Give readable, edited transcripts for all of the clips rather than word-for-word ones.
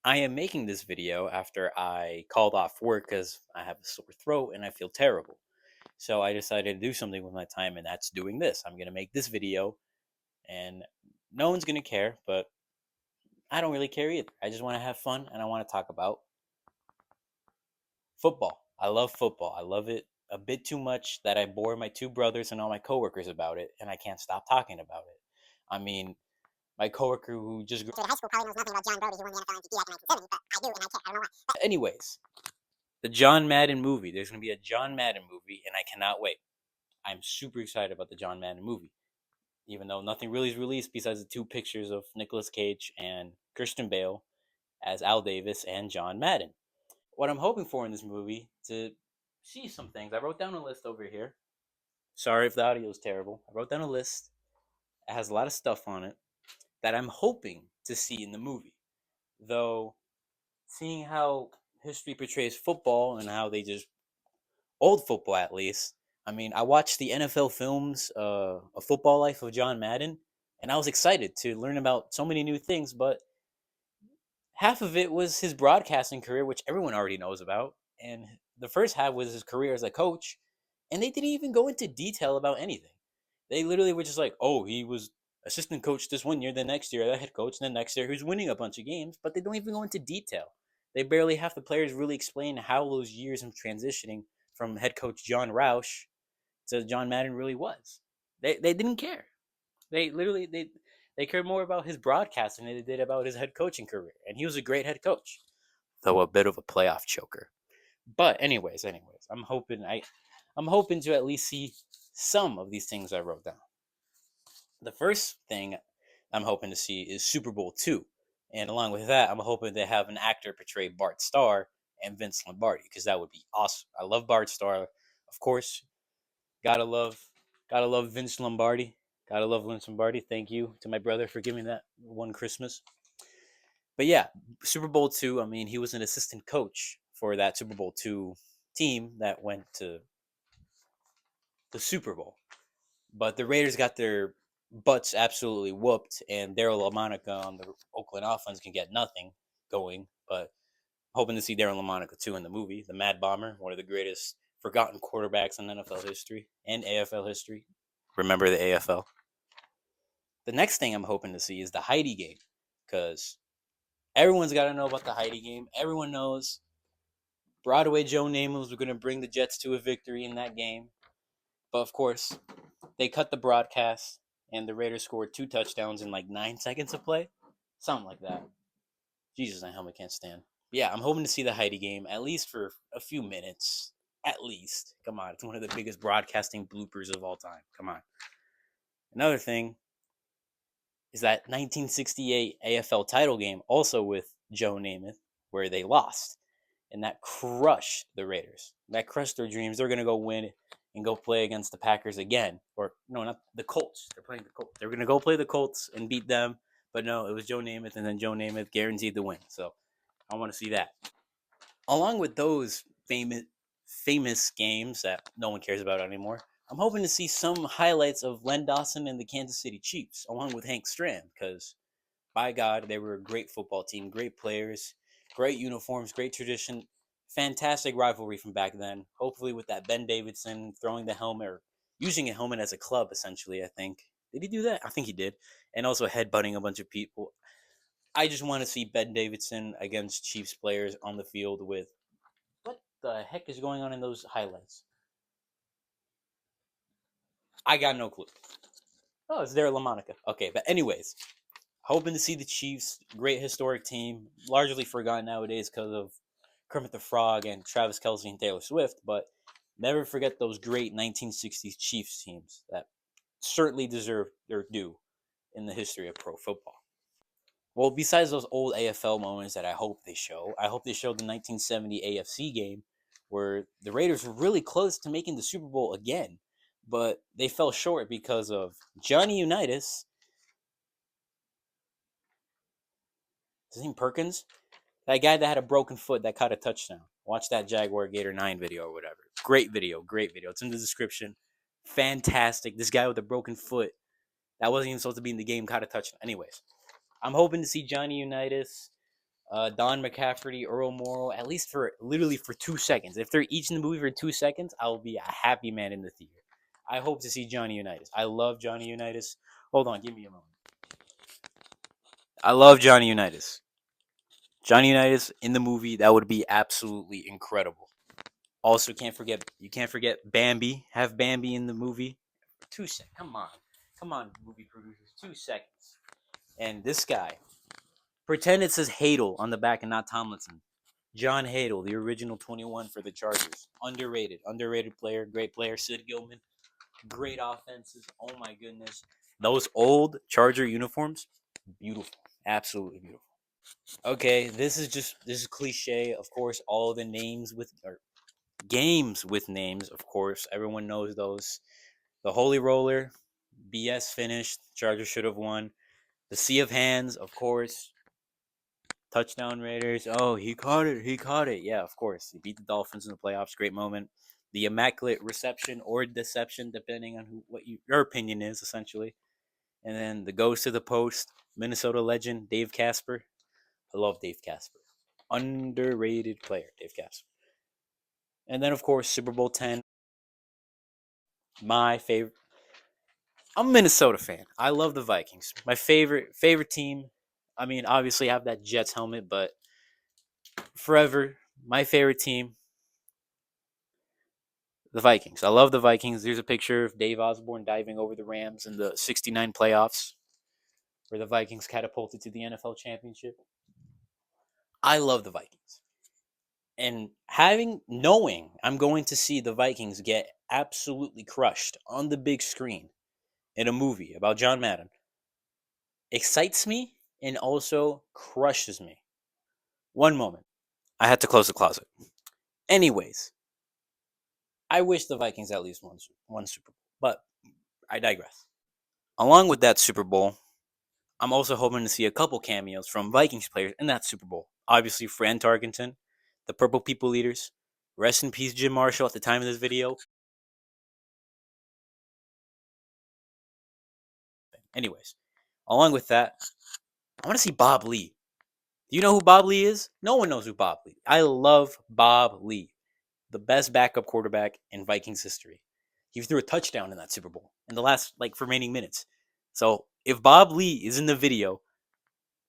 I am making this video after I called off work because I have a sore throat and I feel terrible. So I decided to do something with my time, and that's doing this. I'm going to make this video, and no one's going to care, but I don't really care either. I just want to have fun and I want to talk about football. I love football. I love it a bit too much that I bore my two brothers and all my coworkers about it, and I can't stop talking about it. I mean, my coworker who just High school probably knows nothing about John Brody, who won the NFL MVP back in 1970, but I do, and I care. I don't know why. anyways, the John Madden movie. There's going to be a John Madden movie, and I cannot wait. I'm super excited about the John Madden movie, even though nothing really is released besides the two pictures of Nicolas Cage and Christian Bale as Al Davis and John Madden. What I'm hoping for in this movie to see some things. I wrote down a list over here. Sorry if the audio is terrible. I wrote down a list. It has a lot of stuff on it that I'm hoping to see in the movie. Though, seeing how history portrays football and how they just old football at least. I mean, I watched the NFL films, A Football Life of John Madden, and I was excited to learn about so many new things, but half of it was his broadcasting career, which everyone already knows about, and the first half was his career as a coach, and they didn't even go into detail about anything. They literally were just like, oh, he was assistant coach this one year, the next year, the head coach, and the next year he was winning a bunch of games, but they don't even go into detail. They barely have the players really explain how those years of transitioning from head coach John Roush to John Madden really was. They didn't care. They literally they cared more about his broadcasting than they did about his head coaching career, and he was a great head coach, though a bit of a playoff choker. But anyways, I'm hoping to at least see some of these things I wrote down. The first thing I'm hoping to see is Super Bowl II, and along with that, I'm hoping to have an actor portray Bart Starr and Vince Lombardi because that would be awesome. I love Bart Starr, of course. Gotta love, gotta love Vince Lombardi. Gotta love Vince Lombardi. Thank you to my brother for giving that one Christmas. But yeah, Super Bowl II. I mean, he was an assistant coach for that Super Bowl II team that went to the Super Bowl. But the Raiders got their butts absolutely whooped, and Daryl LaMonica on the Oakland offense can get nothing going. But hoping to see Daryl LaMonica too in the movie, the Mad Bomber, one of the greatest forgotten quarterbacks in NFL history and AFL history. Remember the AFL. The next thing I'm hoping to see is the Heidi game, because everyone's got to know about the Heidi game. Everyone knows Broadway Joe Namath was going to bring the Jets to a victory in that game. But of course, they cut the broadcast, and the Raiders scored 2 touchdowns in like 9 seconds of play. Something like that. Jesus, that helmet can't stand. But yeah, I'm hoping to see the Heidi game, at least for a few minutes. At least. Come on, it's one of the biggest broadcasting bloopers of all time. Come on. Another thing is that 1968 AFL title game, also with Joe Namath, where they lost. And that crushed the Raiders. That crushed their dreams. They're going to go win and go play against the Packers again. Or, no, not the Colts. They're playing the Colts. They're going to go play the Colts and beat them. But no, it was Joe Namath, and then Joe Namath guaranteed the win. So I want to see that. Along with those famous games that no one cares about anymore, I'm hoping to see some highlights of Len Dawson and the Kansas City Chiefs, along with Hank Stram, because by God, they were a great football team, great players, great uniforms, great tradition, fantastic rivalry from back then. Hopefully, with that Ben Davidson throwing the helmet or using a helmet as a club, essentially, I think. Did he do that? I think he did. And also headbutting a bunch of people. I just want to see Ben Davidson against Chiefs players on the field with what the heck is going on in those highlights? I got no clue. Oh, it's there, LaMonica. Okay, but anyways, hoping to see the Chiefs, great historic team, largely forgotten nowadays because of Kermit the Frog and Travis Kelce and Taylor Swift, but never forget those great 1960s Chiefs teams that certainly deserve their due in the history of pro football. Well, besides those old AFL moments that I hope they show the 1970 AFC game where the Raiders were really close to making the Super Bowl again, but they fell short because of Johnny Unitas. His name Perkins? That guy that had a broken foot that caught a touchdown. Watch that Jaguar Gator 9 video or whatever. Great video, great video. It's in the description. Fantastic. This guy with a broken foot that wasn't even supposed to be in the game caught a touchdown. Anyways, I'm hoping to see Johnny Unitas Don McCafferty, Earl Morrow, at least for literally for 2 seconds. If they're each in the movie for 2 seconds, I'll be a happy man in the theater. I hope to see Johnny Unitas. I love Johnny Unitas. Hold on, give me a moment. I love Johnny Unitas. Johnny Unitas in the movie, that would be absolutely incredible. Also, can't forget Bambi. Have Bambi in the movie. 2 seconds. Come on, movie producers. 2 seconds. And this guy, pretend it says Hadel on the back and not Tomlinson. John Hadel, the original 21 for the Chargers. Underrated player, great player. Sid Gilman, great offenses. Oh my goodness. Those old Charger uniforms, beautiful. Absolutely beautiful. Okay, this is cliche. Of course, all the names with or games with names, of course. Everyone knows those. The Holy Roller, BS finished. Chargers should have won. The Sea of Hands, of course. Touchdown Raiders. Oh, he caught it. He caught it. Yeah, of course. He beat the Dolphins in the playoffs. Great moment. The Immaculate Reception or Deception, depending on your opinion is, essentially. And then the Ghost of the Post, Minnesota legend, Dave Casper. I love Dave Casper. Underrated player, Dave Casper. And then, of course, Super Bowl 10. My favorite. I'm a Minnesota fan. I love the Vikings. My favorite team. I mean, obviously, I have that Jets helmet, but forever, my favorite team, the Vikings. I love the Vikings. There's a picture of Dave Osborne diving over the Rams in the '69 playoffs, where the Vikings catapulted to the NFL championship. I love the Vikings. And knowing I'm going to see the Vikings get absolutely crushed on the big screen in a movie about John Madden excites me and also crushes me. One moment. I had to close the closet. Anyways, I wish the Vikings at least one Super Bowl, but I digress. Along with that Super Bowl, I'm also hoping to see a couple cameos from Vikings players in that Super Bowl. Obviously, Fran Tarkenton, the Purple People Leaders. Rest in peace, Jim Marshall, at the time of this video. Anyways, along with that, I want to see Bob Lee. Do you know who Bob Lee is? No one knows who Bob Lee. I love Bob Lee, the best backup quarterback in Vikings history. He threw a touchdown in that Super Bowl in the last remaining minutes. So if Bob Lee is in the video,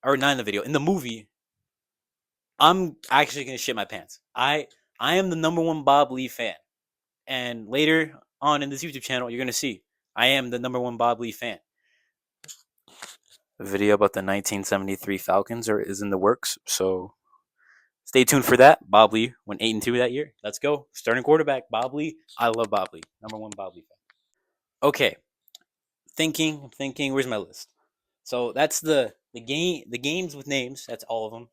or not in the video, in the movie, I'm actually gonna shit my pants. I am the number one Bob Lee fan, and later on in this YouTube channel, you're gonna see I am the number one Bob Lee fan. A video about the 1973 Falcons is in the works, so stay tuned for that. Bob Lee went 8-2 that year. Let's go, starting quarterback Bob Lee. I love Bob Lee, number one Bob Lee fan. Okay, thinking. Where's my list? So that's the games with names. That's all of them.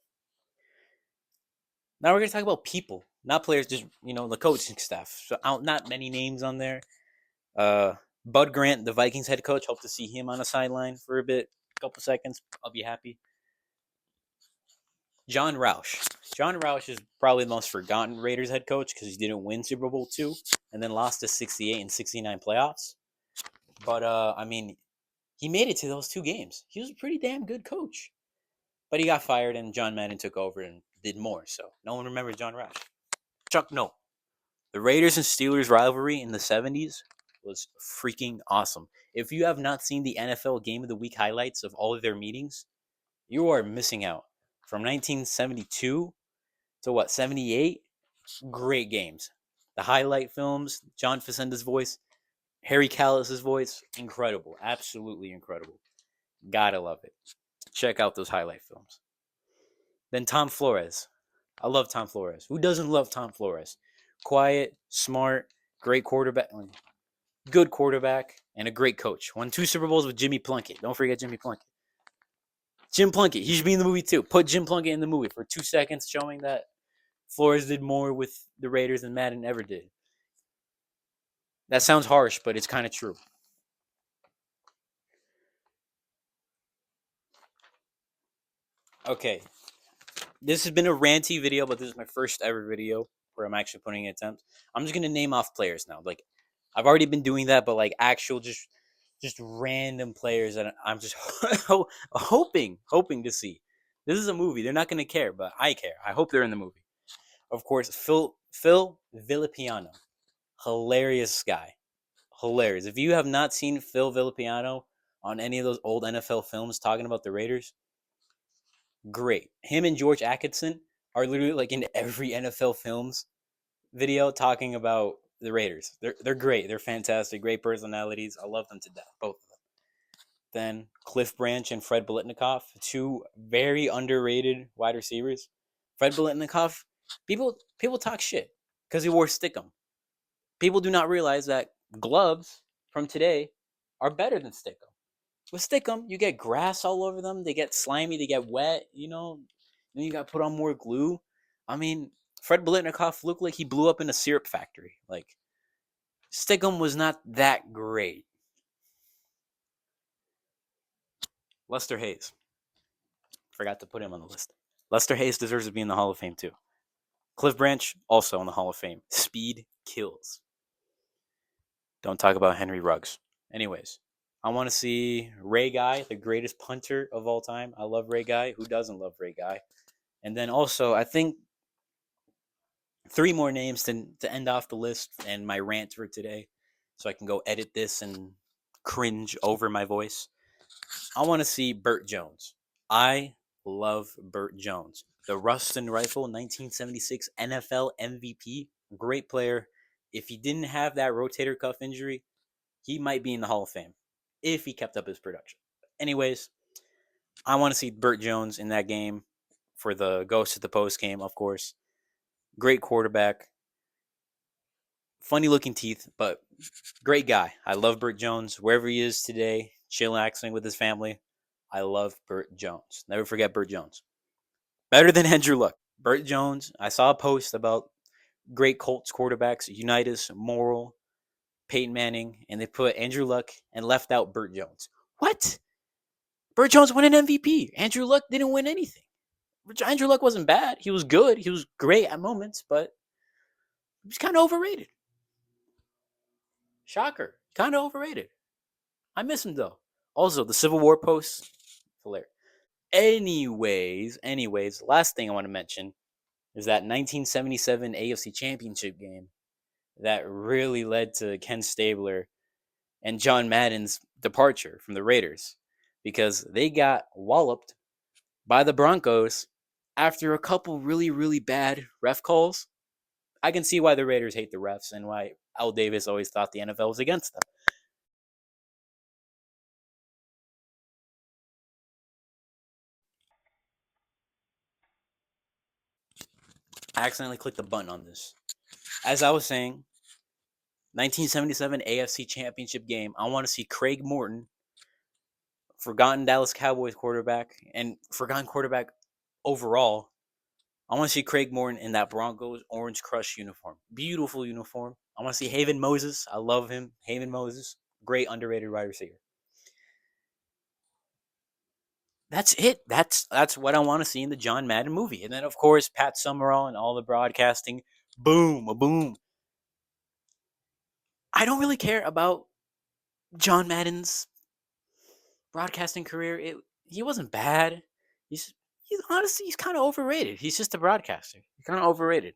Now we're gonna talk about people, not players. Just the coaching staff. So not many names on there. Bud Grant, the Vikings head coach. Hope to see him on a sideline for a couple seconds. I'll be happy. John Roush. John Roush is probably the most forgotten Raiders head coach because he didn't win Super Bowl II and then lost to 68 and 69 playoffs. But I mean, he made it to those two games. He was a pretty damn good coach. But he got fired and John Madden took over and did more. So no one remembers John Roush. Chuck No. The Raiders and Steelers rivalry in the 70s was freaking awesome. If you have not seen the NFL Game of the Week highlights of all of their meetings, you are missing out. From 1972 to 78, great games. The highlight films, John Facenda's voice, Harry Callis's voice, incredible. Absolutely incredible. Gotta love it. Check out those highlight films. Then Tom Flores. I love Tom Flores. Who doesn't love Tom Flores? Quiet, smart, great quarterback, good quarterback, and a great coach. Won 2 Super Bowls with Jimmy Plunkett. Don't forget Jimmy Plunkett. Jim Plunkett, he should be in the movie too. Put Jim Plunkett in the movie for 2 seconds, showing that Flores did more with the Raiders than Madden ever did. That sounds harsh, but it's kind of true. Okay, this has been a ranty video, but this is my first ever video where I'm actually putting an attempt. I'm just gonna name off players now. I've already been doing that, but actual just random players that I'm just hoping to see. This is a movie. They're not gonna care, but I care. I hope they're in the movie. Of course, Phil Villapiano, hilarious guy, hilarious. If you have not seen Phil Villapiano on any of those old NFL films talking about the Raiders, great. Him and George Atkinson are literally like in every NFL films video talking about the Raiders. They're great. They're fantastic. Great personalities. I love them to death. Both of them. Then Cliff Branch and Fred Biletnikoff, two very underrated wide receivers. Fred Biletnikoff, people talk shit because he wore stickum. People do not realize that gloves from today are better than stickum. With stickum, you get grass all over them. They get slimy. They get wet. Then you got to put on more glue. I mean, Fred Biletnikoff looked like he blew up in a syrup factory. Like stickum was not that great. Lester Hayes, forgot to put him on the list. Lester Hayes deserves to be in the Hall of Fame too. Cliff Branch also in the Hall of Fame. Speed kills. Don't talk about Henry Ruggs. Anyways, I want to see Ray Guy, the greatest punter of all time. I love Ray Guy. Who doesn't love Ray Guy? And then also, I think three more names to end off the list and my rant for today, so I can go edit this and cringe over my voice. I want to see Burt Jones. I love Burt Jones. The Ruston Rifle 1976 NFL MVP. Great player. If he didn't have that rotator cuff injury, he might be in the Hall of Fame if he kept up his production. Anyways, I want to see Burt Jones in that game for the Ghost of the Post game, of course. Great quarterback. Funny looking teeth, but great guy. I love Burt Jones. Wherever he is today, chillaxing with his family. I love Burt Jones. Never forget Burt Jones. Better than Andrew Luck. Burt Jones, I saw a post about great Colts quarterbacks, Unitas, Morrill, Peyton Manning, and they put Andrew Luck and left out Burt Jones. What? Burt Jones won an MVP. Andrew Luck didn't win anything. Andrew Luck wasn't bad. He was good. He was great at moments, but he was kind of overrated. Shocker. Kind of overrated. I miss him though. Also, the Civil War post, hilarious. Anyways, last thing I want to mention is that 1977 AFC Championship game that really led to Ken Stabler and John Madden's departure from the Raiders because they got walloped by the Broncos after a couple really, really bad ref calls. I can see why the Raiders hate the refs and why Al Davis always thought the NFL was against them. I accidentally clicked the button on this. As I was saying, 1977 AFC Championship game. I want to see Craig Morton, forgotten Dallas Cowboys quarterback, and forgotten quarterback overall. I want to see Craig Morton in that Broncos Orange Crush uniform. Beautiful uniform. I want to see Haven Moses. I love him. Haven Moses. Great underrated wide receiver. That's it. That's what I want to see in the John Madden movie. And then of course Pat Summerall and all the broadcasting. Boom, a boom. I don't really care about John Madden's broadcasting career. He wasn't bad. He's honestly he's kind of overrated. He's just a broadcaster. He's kind of overrated.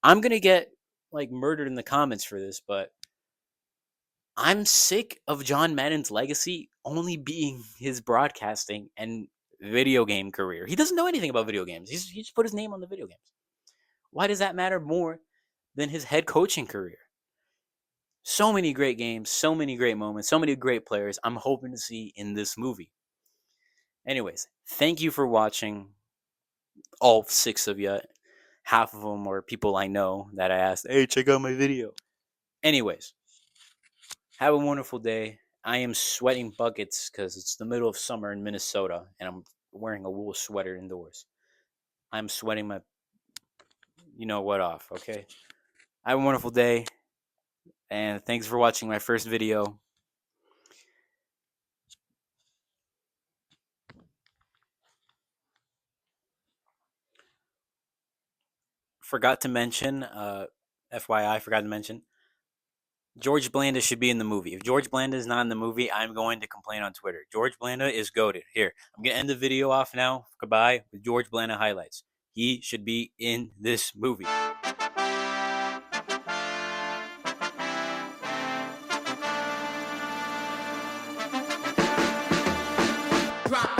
I'm gonna get like murdered in the comments for this, but I'm sick of John Madden's legacy only being his broadcasting and video game career. He doesn't know anything about video games. He just put his name on the video games. Why does that matter more than his head coaching career? So many great games, so many great moments, so many great players I'm hoping to see in this movie. Anyways, thank you for watching. All six of you. Half of them are people I know that I asked, hey, check out my video. Anyways, have a wonderful day. I am sweating buckets because it's the middle of summer in Minnesota and I'm wearing a wool sweater indoors. I'm sweating my, you know what, off, okay? Have a wonderful day and thanks for watching my first video. Forgot to mention, FYI, forgot to mention, George Blanda should be in the movie. If George Blanda is not in the movie, I'm going to complain on Twitter. George Blanda is goated. Here, I'm going to end the video off now. Goodbye with George Blanda highlights. He should be in this movie. Drop